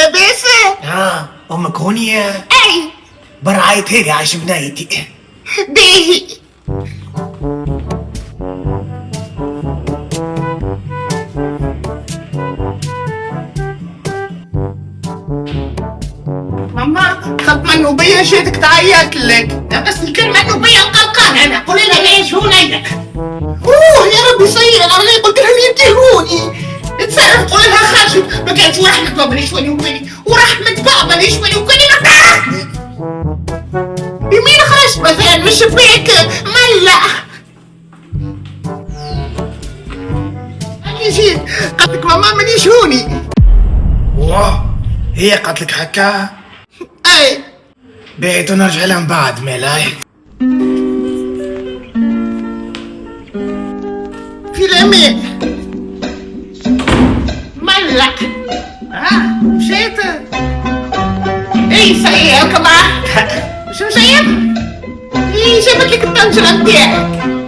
لاباسة؟ امك هونية اي برعاية هيك عايش بنايتي. باهي. ماما خط منوبية جيتك تعيط لك. بس الكلمة النوبية مقلقان انا. قولي لها ليش هو نيدك. اوه يا ربي صير انا قلت لها ينتهوني. اتصرف قولي لها خرجت ما كانت ورحمة بابا ليش ولي وكلي ورحمة بابا ليش ولي وكلي ما تعرفني. يمين خرجت مثلا من الشباك ملع. أنا جيت قالت لك ماما مانيش هوني. واه هي قالت لك هكا؟ اي بيت ونرجع لها من بعد ميلاي. في الامان ملع. مشيت. اي سيئة كمان. شو سيئة؟ اي جابت لك الطنجرة متاعك.